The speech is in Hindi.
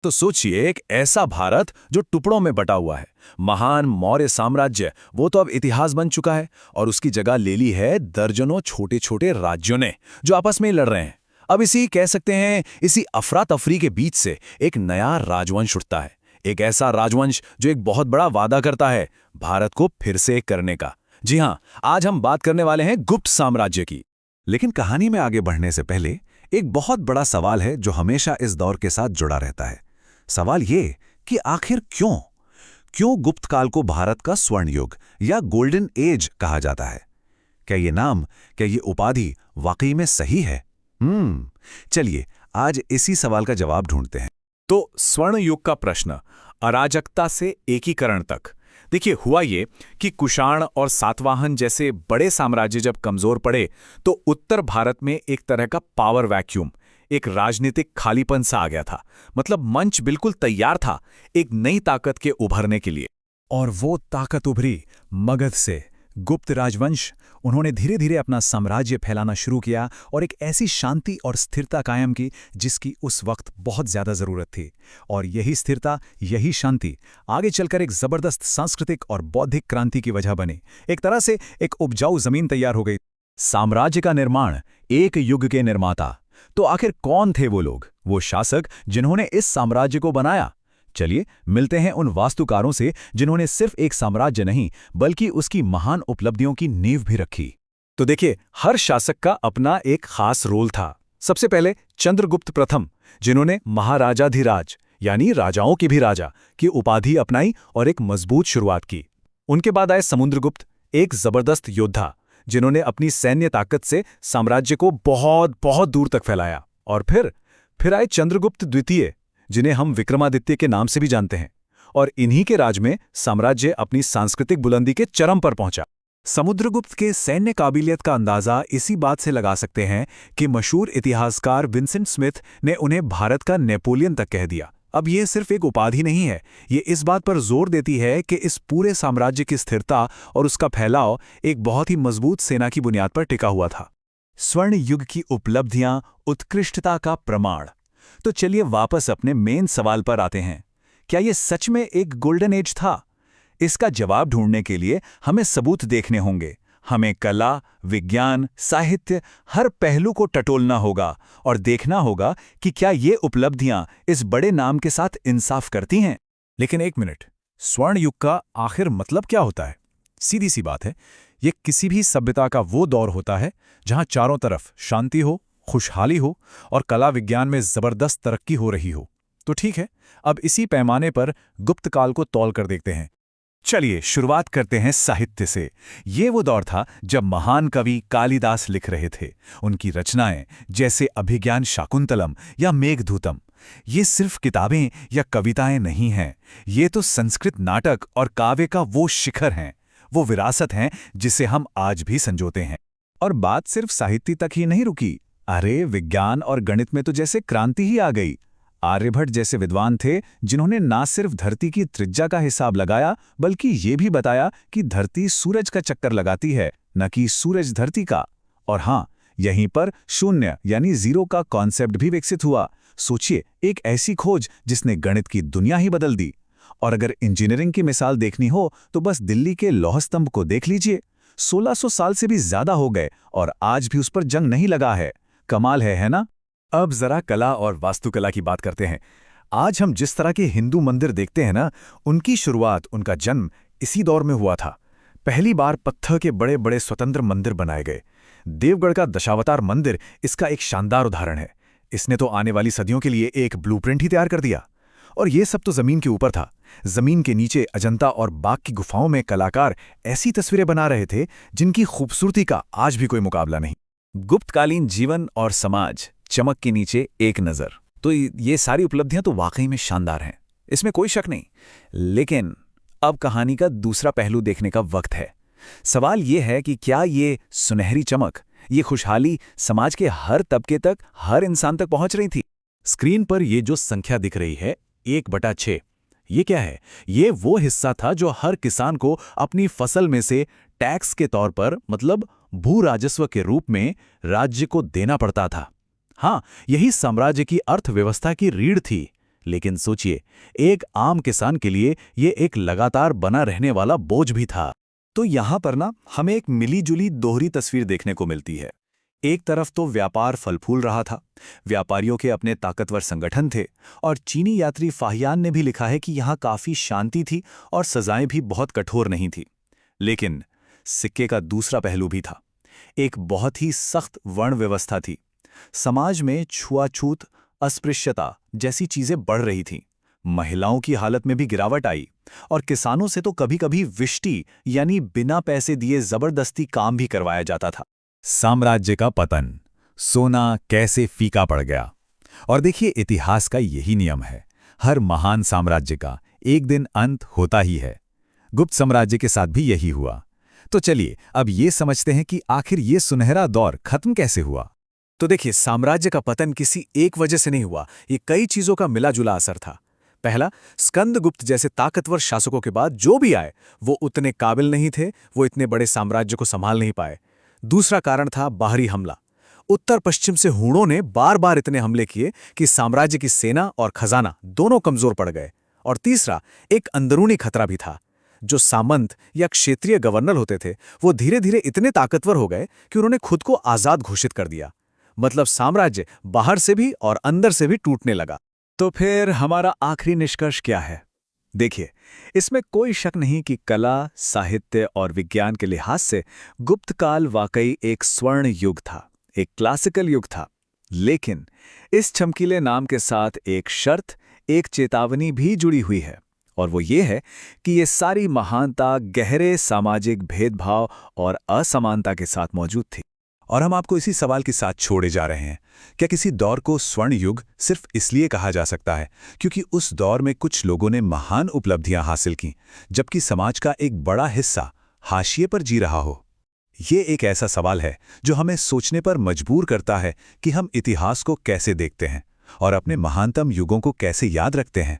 तो सोचिए, एक ऐसा भारत जो टुकड़ों में बटा हुआ है। महान मौर्य साम्राज्य वो तो अब इतिहास बन चुका है और उसकी जगह ले ली है दर्जनों छोटे छोटे राज्यों ने जो आपस में ही लड़ रहे हैं। अब इसी कह सकते हैं, इसी अफरा तफरी के बीच से एक नया राजवंश उठता है। एक ऐसा राजवंश जो एक बहुत बड़ा वादा करता है भारत को फिर से एक करने का। जी हां, आज हम बात करने वाले हैं गुप्त साम्राज्य की। लेकिन कहानी में आगे बढ़ने से पहले एक बहुत बड़ा सवाल है जो हमेशा इस दौर के साथ जुड़ा रहता है। सवाल ये कि आखिर क्यों गुप्त काल को भारत का स्वर्ण युग या गोल्डन एज कहा जाता है? क्या ये उपाधि वाकई में सही है? चलिए आज इसी सवाल का जवाब ढूंढते हैं। तो स्वर्ण युग का प्रश्न, अराजकता से एकीकरण तक। देखिए, हुआ ये कि कुषाण और सातवाहन जैसे बड़े साम्राज्य जब कमजोर पड़े तो उत्तर भारत में एक तरह का पावर वैक्यूम, एक राजनीतिक खालीपन सा आ गया था। मतलब मंच बिल्कुल तैयार था एक नई ताकत के उभरने के लिए। और वो ताकत उभरी मगध से। गुप्त राजवंश, उन्होंने धीरे धीरे अपना साम्राज्य फैलाना शुरू किया और एक ऐसी शांति और स्थिरता कायम की जिसकी उस वक्त बहुत ज्यादा जरूरत थी। और यही स्थिरता, यही शांति आगे चलकर एक जबरदस्त सांस्कृतिक और बौद्धिक क्रांति की वजह बनी। एक तरह से एक उपजाऊ जमीन तैयार हो गई। साम्राज्य का निर्माण, एक युग के निर्माता। तो आखिर कौन थे वो लोग, वो शासक जिन्होंने इस साम्राज्य को बनाया? चलिए मिलते हैं उन वास्तुकारों से जिन्होंने सिर्फ एक साम्राज्य नहीं बल्कि उसकी महान उपलब्धियों की नींव भी रखी। तो देखिए, हर शासक का अपना एक खास रोल था। सबसे पहले चंद्रगुप्त प्रथम, जिन्होंने महाराजाधिराज यानी राजाओं के भी राजा की उपाधि अपनाई और एक मजबूत शुरुआत की। उनके बाद आए समुद्रगुप्त, एक जबरदस्त योद्धा जिन्होंने अपनी सैन्य ताकत से साम्राज्य को बहुत बहुत दूर तक फैलाया। और फिर आए चंद्रगुप्त द्वितीय, जिन्हें हम विक्रमादित्य के नाम से भी जानते हैं। और इन्हीं के राज में साम्राज्य अपनी सांस्कृतिक बुलंदी के चरम पर पहुंचा। समुद्रगुप्त के सैन्य काबिलियत का अंदाजा इसी बात से लगा सकते हैं कि मशहूर इतिहासकार विंसेंट स्मिथ ने उन्हें भारत का नेपोलियन तक कह दिया। अब ये सिर्फ एक उपाधि नहीं है, ये इस बात पर जोर देती है कि इस पूरे साम्राज्य की स्थिरता और उसका फैलाव एक बहुत ही मजबूत सेना की बुनियाद पर टिका हुआ था। स्वर्ण युग की उपलब्धियां, उत्कृष्टता का प्रमाण। तो चलिए वापस अपने मेन सवाल पर आते हैं। क्या ये सच में एक गोल्डन एज था? इसका जवाब ढूंढने के लिए हमें सबूत देखने होंगे। हमें कला, विज्ञान, साहित्य, हर पहलू को टटोलना होगा और देखना होगा कि क्या ये उपलब्धियां इस बड़े नाम के साथ इंसाफ करती हैं। लेकिन एक मिनट, स्वर्ण युग का आखिर मतलब क्या होता है? सीधी सी बात है, ये किसी भी सभ्यता का वो दौर होता है जहां चारों तरफ शांति हो, खुशहाली हो और कला विज्ञान में जबरदस्त तरक्की हो रही हो। तो ठीक है, अब इसी पैमाने पर गुप्त काल को तौल कर देखते हैं। चलिए शुरुआत करते हैं साहित्य से। ये वो दौर था जब महान कवि कालिदास लिख रहे थे। उनकी रचनाएं जैसे अभिज्ञान शाकुंतलम या मेघदूतम, ये सिर्फ किताबें या कविताएं नहीं हैं। ये तो संस्कृत नाटक और काव्य का वो शिखर हैं, वो विरासत हैं जिसे हम आज भी संजोते हैं। और बात सिर्फ साहित्य तक ही नहीं रुकी। अरे विज्ञान और गणित में तो जैसे क्रांति ही आ गई। आर्यभट्ट जैसे विद्वान थे जिन्होंने ना सिर्फ धरती की त्रिज्या का हिसाब लगाया बल्कि ये भी बताया कि धरती सूरज का चक्कर लगाती है, न कि सूरज धरती का। और हाँ, यहीं पर शून्य यानी जीरो का कॉन्सेप्ट भी विकसित हुआ। सोचिए, एक ऐसी खोज जिसने गणित की दुनिया ही बदल दी। और अगर इंजीनियरिंग की मिसाल देखनी हो तो बस दिल्ली के लौह स्तंभ को देख लीजिए। 1600 साल से भी ज्यादा हो गए और आज भी उस पर जंग नहीं लगा है। कमाल है ना? अब जरा कला और वास्तुकला की बात करते हैं। आज हम जिस तरह के हिंदू मंदिर देखते हैं ना, उनकी शुरुआत, उनका जन्म इसी दौर में हुआ था। पहली बार पत्थर के बड़े बड़े स्वतंत्र मंदिर बनाए गए। देवगढ़ का दशावतार मंदिर इसका एक शानदार उदाहरण है। इसने तो आने वाली सदियों के लिए एक ब्लूप्रिंट ही तैयार कर दिया। और ये सब तो जमीन के ऊपर था। जमीन के नीचे अजंता और बाघ की गुफाओं में कलाकार ऐसी तस्वीरें बना रहे थे जिनकी खूबसूरती का आज भी कोई मुकाबला नहीं। गुप्तकालीन जीवन और समाज, चमक के नीचे एक नज़र। तो ये सारी उपलब्धियां तो वाकई में शानदार हैं, इसमें कोई शक नहीं। लेकिन अब कहानी का दूसरा पहलू देखने का वक्त है। सवाल ये है कि क्या ये सुनहरी चमक, ये खुशहाली समाज के हर तबके तक, हर इंसान तक पहुंच रही थी? स्क्रीन पर ये जो संख्या दिख रही है 1/6, ये क्या है? ये वो हिस्सा था जो हर किसान को अपनी फसल में से टैक्स के तौर पर, मतलब भू राजस्व के रूप में राज्य को देना पड़ता था। हाँ, यही साम्राज्य की अर्थव्यवस्था की रीढ़ थी। लेकिन सोचिए, एक आम किसान के लिए ये एक लगातार बना रहने वाला बोझ भी था। तो यहाँ पर ना हमें एक मिली-जुली दोहरी तस्वीर देखने को मिलती है। एक तरफ तो व्यापार फल फूल रहा था, व्यापारियों के अपने ताकतवर संगठन थे, और चीनी यात्री फाहियान ने भी लिखा है कि यहाँ काफी शांति थी और सजाएं भी बहुत कठोर नहीं थी। लेकिन सिक्के का दूसरा पहलू भी था। एक बहुत ही सख्त वर्ण व्यवस्था थी। समाज में छुआछूत, अस्पृश्यता जैसी चीजें बढ़ रही थीं। महिलाओं की हालत में भी गिरावट आई, और किसानों से तो कभी-कभी विष्टी यानी बिना पैसे दिए जबरदस्ती काम भी करवाया जाता था। साम्राज्य का पतन, सोना कैसे फीका पड़ गया। और देखिए, इतिहास का यही नियम है, हर महान साम्राज्य का एक दिन अंत होता ही है। गुप्त साम्राज्य के साथ भी यही हुआ। तो चलिए अब ये समझते हैं कि आखिर ये सुनहरा दौर खत्म कैसे हुआ। तो देखिए, साम्राज्य का पतन किसी एक वजह से नहीं हुआ, ये कई चीजों का मिला-जुला असर था। पहला, स्कंदगुप्त जैसे ताकतवर शासकों के बाद जो भी आए वो उतने काबिल नहीं थे, वो इतने बड़े साम्राज्य को संभाल नहीं पाए। दूसरा कारण था बाहरी हमला। उत्तर पश्चिम से हूणों ने बार बार इतने हमले किए कि साम्राज्य की सेना और खजाना दोनों कमजोर पड़ गए। और तीसरा, एक अंदरूनी खतरा भी था। जो सामंत या क्षेत्रीय गवर्नर होते थे वो धीरे धीरे इतने ताकतवर हो गए कि उन्होंने खुद को आजाद घोषित कर दिया। मतलब साम्राज्य बाहर से भी और अंदर से भी टूटने लगा। तो फिर हमारा आखिरी निष्कर्ष क्या है? देखिए, इसमें कोई शक नहीं कि कला, साहित्य और विज्ञान के लिहाज से गुप्त काल वाकई एक स्वर्ण युग था, एक क्लासिकल युग था। लेकिन इस चमकीले नाम के साथ एक शर्त, एक चेतावनी भी जुड़ी हुई है, और वो ये है कि ये सारी महानता गहरे सामाजिक भेदभाव और असमानता के साथ मौजूद थी। और हम आपको इसी सवाल के साथ छोड़े जा रहे हैं, क्या किसी दौर को स्वर्ण युग सिर्फ इसलिए कहा जा सकता है क्योंकि उस दौर में कुछ लोगों ने महान उपलब्धियां हासिल की, जबकि समाज का एक बड़ा हिस्सा हाशिए पर जी रहा हो? ये एक ऐसा सवाल है जो हमें सोचने पर मजबूर करता है कि हम इतिहास को कैसे देखते हैं और अपने महानतम युगों को कैसे याद रखते हैं।